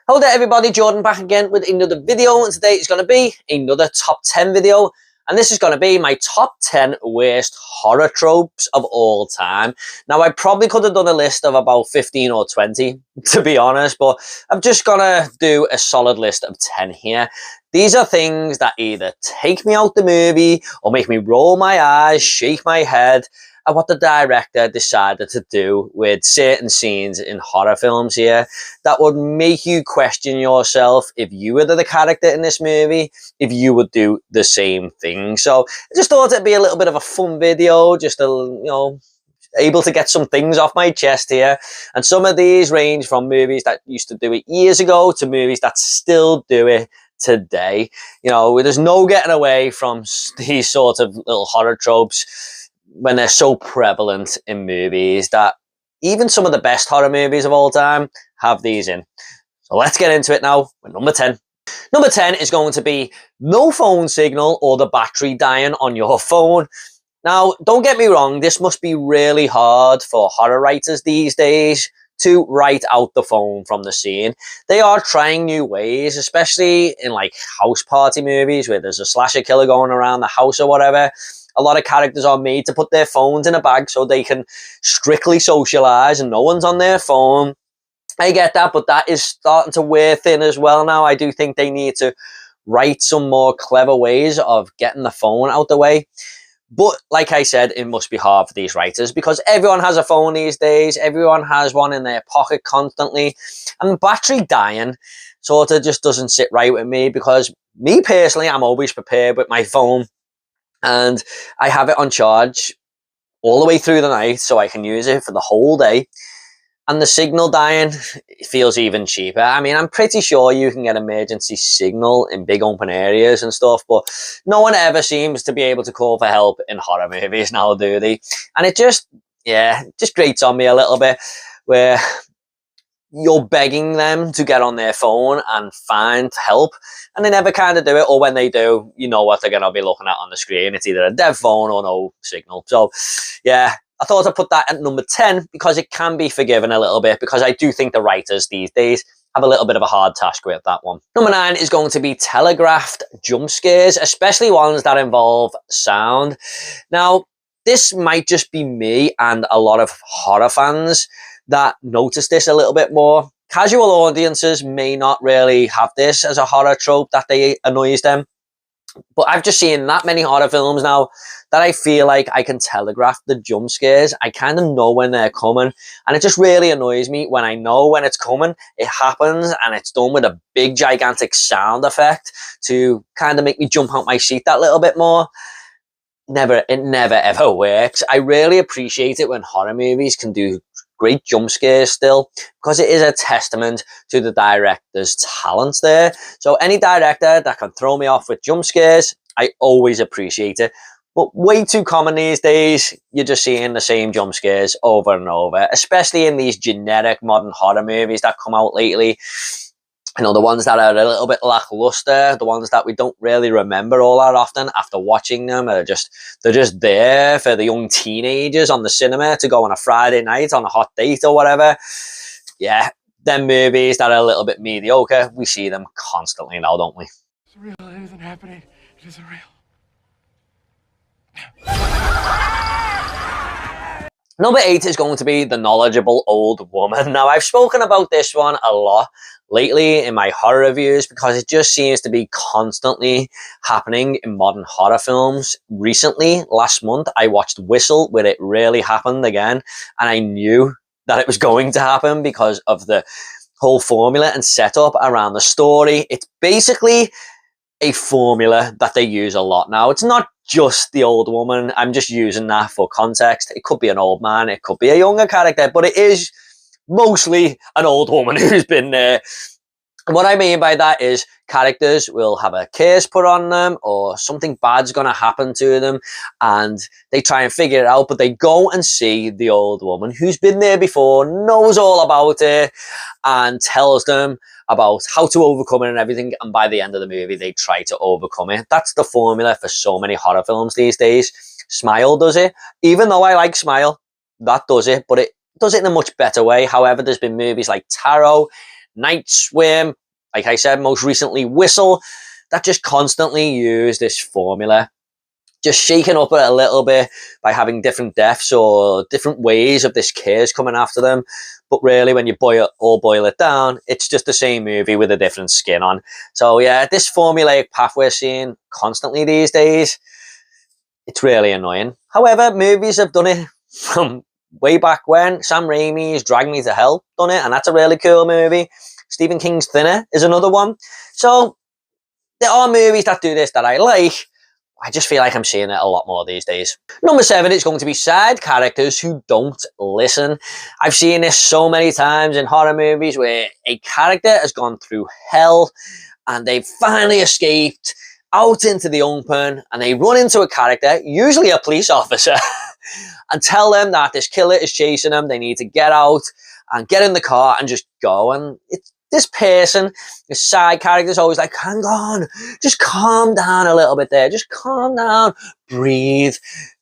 Hello there everybody, Jordan back again with another video, and today is going to be another top 10 video, and this is going to be my top 10 worst horror tropes of all time. Now I probably could have done a list of about 15 or 20 to be honest, but I'm just going to do a solid list of 10 here. These are things that either take me out the movie or make me roll my eyes, shake my head at what the director decided to do with certain scenes in horror films here that would make you question yourself if you were the character in this movie, if you would do the same thing. So I just thought it'd be a little bit of a fun video, just able to get some things off my chest here. And some of these range from movies that used to do it years ago to movies that still do it today. You know, there's no getting away from these sort of little horror tropes when they're so prevalent in movies that even some of the best horror movies of all time have these in. So let's get into it now with number 10. Number 10 is going to be no phone signal or the battery dying on your phone. Now, don't get me wrong, this must be really hard for horror writers these days to write out the phone from the scene. They are trying new ways, especially in like house party movies where there's a slasher killer going around the house or whatever. A lot of characters are made to put their phones in a bag so they can strictly socialize and no one's on their phone. I get that, but that is starting to wear thin as well now. I do think they need to write some more clever ways of getting the phone out the way. But like I said, it must be hard for these writers because everyone has a phone these days. Everyone has one in their pocket constantly. And battery dying sort of just doesn't sit right with me because me personally, I'm always prepared with my phone. And I have it on charge all the way through the night so I can use it for the whole day. And the signal dying feels even cheaper. I mean, I'm pretty sure you can get emergency signal in big open areas and stuff, but no one ever seems to be able to call for help in horror movies now, do they? And it just grates on me a little bit where you're begging them to get on their phone and find help, and they never kind of do it, or when they do, you know what they're going to be looking at on the screen. It's either a dead phone or no signal. So yeah, I thought I'd put that at number 10 because it can be forgiven a little bit, because I do think the writers these days have a little bit of a hard task with that one. Number 9 is going to be telegraphed jump scares, especially ones that involve sound. Now, this might just be me and a lot of horror fans that notice this a little bit more. Casual audiences may not really have this as a horror trope that annoys them. But I've just seen that many horror films now that I feel like I can telegraph the jump scares. I kind of know when they're coming, and it just really annoys me when I know when it's coming, it happens, and it's done with a big gigantic sound effect to kind of make me jump out my seat that little bit more. It never ever works. I really appreciate it when horror movies can do great jump scares still, because it is a testament to the director's talents there. So any director that can throw me off with jump scares, I always appreciate it. But way too common these days, you're just seeing the same jump scares over and over, especially in these generic modern horror movies that come out lately. You know, the ones that are a little bit lackluster, the ones that we don't really remember all that often after watching them, they're just there for the young teenagers on the cinema to go on a Friday night on a hot date or whatever. Yeah, them movies that are a little bit mediocre, we see them constantly now, don't we? It's real, it isn't happening, it isn't real. Number 8 is going to be the knowledgeable old woman. Now, I've spoken about this one a lot lately in my horror reviews because it just seems to be constantly happening in modern horror films. Recently, last month, I watched Whistle, where it really happened again, and I knew that it was going to happen because of the whole formula and setup around the story. It's basically a formula that they use a lot now. It's not just the old woman. I'm just using that for context. It could be an old man, it could be a younger character, but it is mostly an old woman who's been there. And what I mean by that is characters will have a curse put on them or something bad's going to happen to them, and they try and figure it out, but they go and see the old woman who's been there before, knows all about it, and tells them about how to overcome it and everything, and by the end of the movie they try to overcome it. That's the formula for so many horror films these days. Smile does it. Even though I like Smile, that does it, but it does it in a much better way. However, there's been movies like Tarot, Night Squirm, like I said, most recently Whistle, that just constantly use this formula. Just shaking up it a little bit by having different deaths or different ways of this curse coming after them. But really, when you boil it down, it's just the same movie with a different skin on. So yeah, this formulaic path we're seeing constantly these days, it's really annoying. However, movies have done it from way back when. Sam Raimi's Drag Me to Hell done it, and that's a really cool movie. Stephen King's Thinner is another one. So there are movies that do this that I like. I just feel like I'm seeing it a lot more these days. Number 7 is going to be side characters who don't listen. I've seen this so many times in horror movies where a character has gone through hell and they've finally escaped out into the open, and they run into a character, usually a police officer, and tell them that this killer is chasing them. They need to get out and get in the car and just go. And this person, this side character, is always like, hang on, just calm down a little bit there. Just calm down, breathe.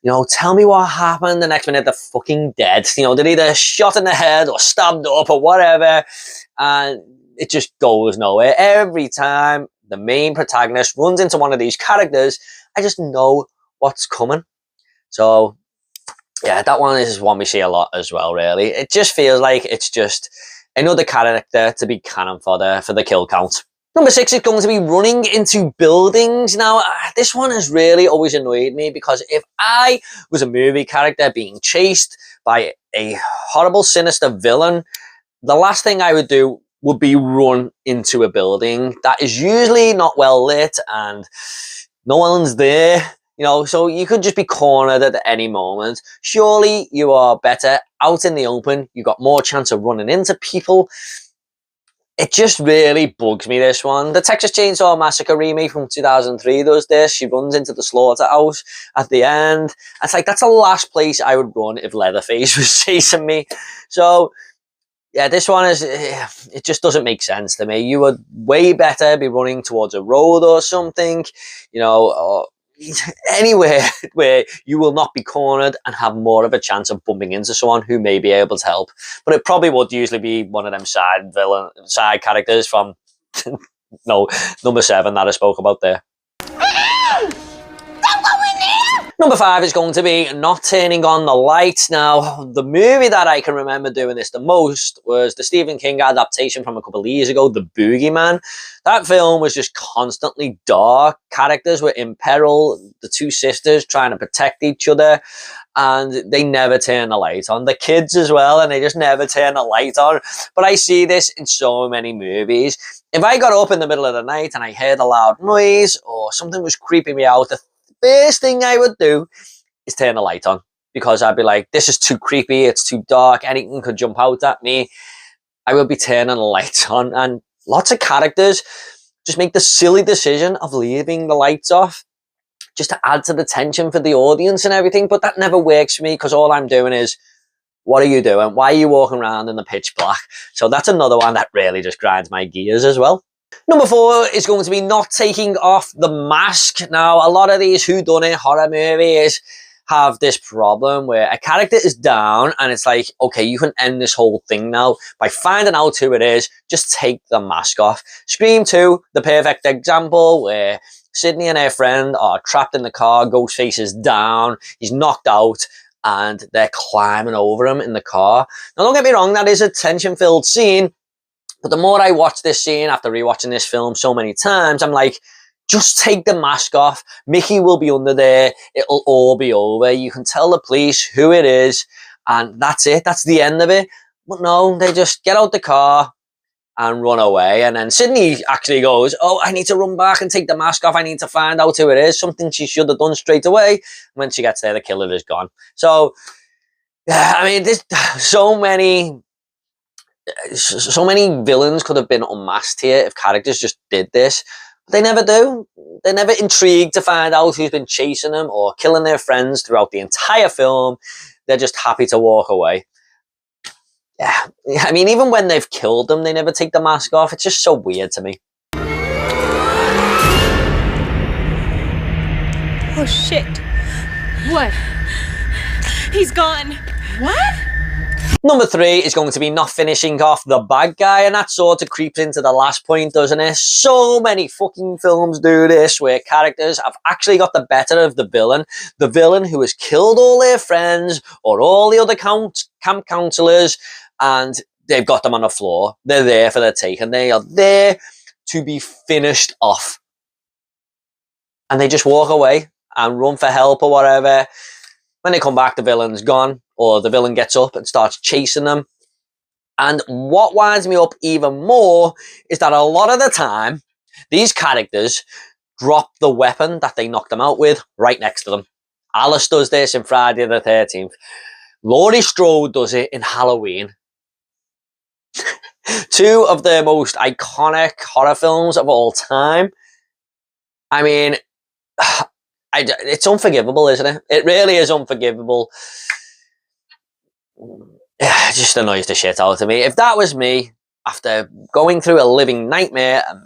You know, tell me what happened. The next minute, they're fucking dead. You know, they're either shot in the head or stabbed up or whatever. And it just goes nowhere. Every time the main protagonist runs into one of these characters, I just know what's coming. So, yeah, that one is one we see a lot as well, really. It just feels like it's just another character to be cannon fodder for the kill count. Number 6 is going to be running into buildings. Now, this one has really always annoyed me, because if I was a movie character being chased by a horrible, sinister villain, the last thing I would do would be run into a building that is usually not well lit and no one's there. You know, so you could just be cornered at any moment. Surely you are better out in the open. You got more chance of running into people. It just really bugs me, this one. The Texas Chainsaw Massacre remake from 2003 does this. She runs into the slaughterhouse at the end. It's like, that's the last place I would run if Leatherface was chasing me. So, yeah, this one is, it just doesn't make sense to me. You would way better be running towards a road or something, you know, or anywhere where you will not be cornered and have more of a chance of bumping into someone who may be able to help. But it probably would usually be one of them side characters from no, number 7 that I spoke about there. Number 5 is going to be not turning on the lights. Now, the movie that I can remember doing this the most was the Stephen King adaptation from a couple of years ago, The Boogeyman. That film was just constantly dark. Characters were in peril, the two sisters trying to protect each other, and they never turn the light on. The kids as well, and they just never turn the light on. But I see this in so many movies. If I got up in the middle of the night and I heard a loud noise or something was creeping me out, the first thing I would do is turn the light on, because I'd be like, this is too creepy, it's too dark, anything could jump out at me. I would be turning the lights on, and lots of characters just make the silly decision of leaving the lights off just to add to the tension for the audience and everything, but that never works for me, because all I'm doing is, what are you doing? Why are you walking around in the pitch black? So that's another one that really just grinds my gears as well. Number 4 is going to be not taking off the mask. Now, a lot of these whodunit horror movies have this problem where a character is down and it's like, okay, you can end this whole thing now by finding out who it is. Just take the mask off. Scream 2, the perfect example, where Sydney and her friend are trapped in the car. Ghostface is down. He's knocked out, and they're climbing over him in the car. Now, don't get me wrong, that is a tension-filled scene. But the more I watch this scene after rewatching this film so many times, I'm like, just take the mask off. Mickey will be under there. It'll all be over. You can tell the police who it is, and that's it. That's the end of it. But no, they just get out the car and run away. And then Sydney actually goes, oh, I need to run back and take the mask off. I need to find out who it is. Something she should have done straight away. When she gets there, the killer is gone. So, yeah, I mean, there's so many villains could have been unmasked here if characters just did this. But they never do. They're never intrigued to find out who's been chasing them or killing their friends throughout the entire film. They're just happy to walk away. Yeah, I mean, even when they've killed them, they never take the mask off. It's just so weird to me. Oh, shit. What? He's gone. What? Number 3 is going to be not finishing off the bad guy, and that sort of creeps into the last point, doesn't it? So many fucking films do this, where characters have actually got the better of the villain who has killed all their friends or all the other camp counselors, and they've got them on the floor. They're there for the take, and they are there to be finished off. And they just walk away and run for help or whatever. When they come back, the villain's gone, or the villain gets up and starts chasing them. And what winds me up even more is that a lot of the time, these characters drop the weapon that they knocked them out with right next to them. Alice does this in Friday the 13th. Laurie Strode does it in Halloween. Two of the most iconic horror films of all time. I mean, it's unforgivable, isn't it? It really is unforgivable. It just annoys the shit out of me. If that was me, after going through a living nightmare, and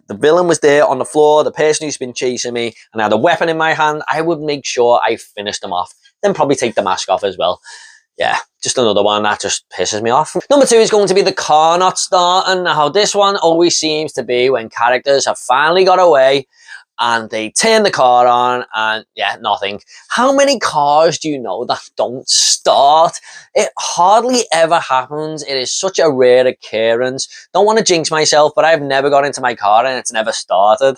the villain was there on the floor, the person who's been chasing me, and I had a weapon in my hand, I would make sure I finished them off. Then probably take the mask off as well. Yeah, just another one that just pisses me off. Number 2 is going to be the car not starting. Now, this one always seems to be when characters have finally got away and they turn the car on and yeah, nothing. How many cars do you know that don't start? It hardly ever happens. It is such a rare occurrence. Don't want to jinx myself, but I've never got into my car and it's never started.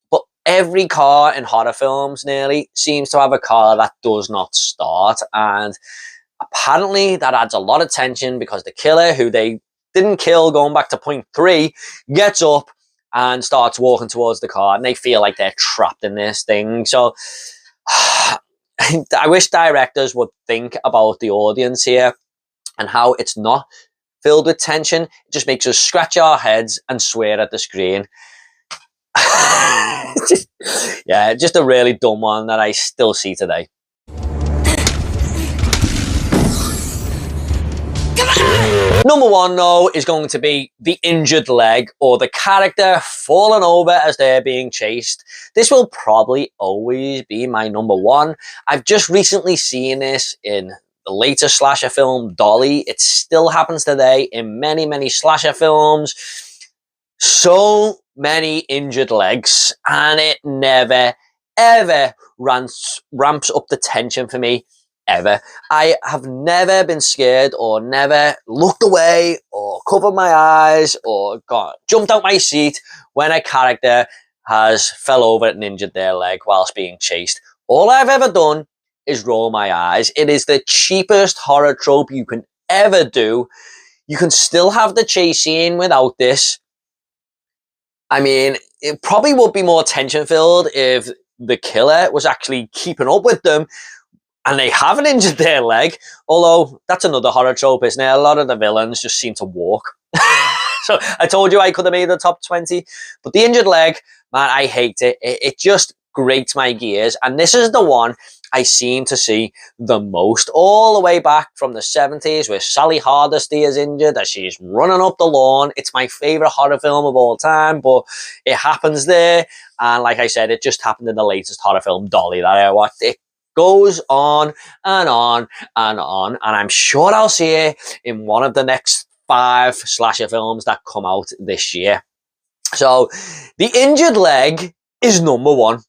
But every car in horror films nearly seems to have a car that does not start, and apparently that adds a lot of tension because the killer, who they didn't kill going back to point 3, gets up and starts walking towards the car, and they feel like they're trapped in this thing. So I wish directors would think about the audience here and how it's not filled with tension. It just makes us scratch our heads and swear at the screen. Yeah, just a really dumb one that I still see today. Number 1, though, is going to be the injured leg, or the character falling over as they're being chased. This will probably always be my number 1. I've just recently seen this in the latest slasher film, Dolly. It still happens today in many, many slasher films. So many injured legs, and it never, ever ramps up the tension for me. Ever. I have never been scared or never looked away or covered my eyes or jumped out my seat when a character has fell over and injured their leg whilst being chased. All I've ever done is roll my eyes. It is the cheapest horror trope you can ever do. You can still have the chase scene without this. I mean, it probably would be more tension filled if the killer was actually keeping up with them and they haven't injured their leg, although that's another horror trope, isn't it? A lot of the villains just seem to walk. So I told you I could have made the top 20, but the injured leg, man, I hate it. It just grates my gears, and this is the one I seem to see the most, all the way back from the 70s, where Sally Hardesty is injured as she's running up the lawn. It's my favourite horror film of all time, but it happens there, and like I said, it just happened in the latest horror film, Dolly, that I watched. It goes on and on and on, and I'm sure I'll see it in one of the next 5 slasher films that come out this year. So the injured leg is number 1.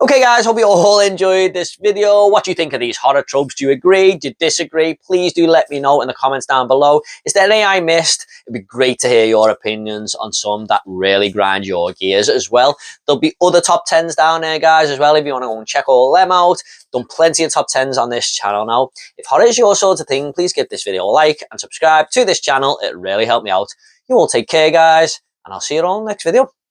Okay guys, hope you all enjoyed this video. What do you think of these horror tropes? Do you agree? Do you disagree? Please do let me know in the comments down below. Is there any I missed? It'd be great to hear your opinions on some that really grind your gears as well. There'll be other top 10s down there, guys, as well, if you want to go and check all them out. Done plenty of top 10s on this channel now. If horror is your sort of thing, please give this video a like and subscribe to this channel. It really helped me out. You all take care, guys, and I'll see you all in the next video.